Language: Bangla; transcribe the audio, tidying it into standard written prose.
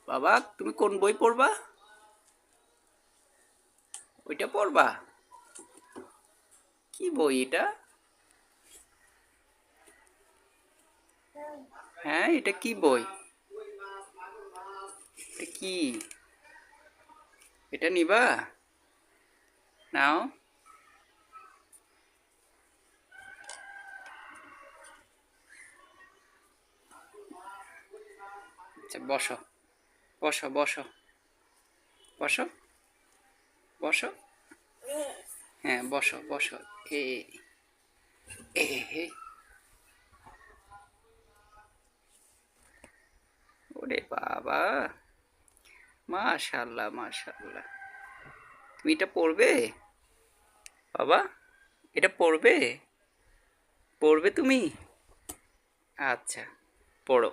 বাবা তুমি কোন বই পড়বা? ওইটা পড়বা? কি বই এটা? হ্যাঁ, এটা কি বই? এটা কি? এটা নিবা? নাও। আচ্ছা বসো, বসো, বসো, বসো, বসো। হ্যাঁ বসো, বসো। এ এ হে। ওরে বাবা, মাশাআল্লাহ, মাশাআল্লাহ। তুমি এটা পড়বে বাবা? এটা পড়বে? পড়বে তুমি? আচ্ছা, পড়ো।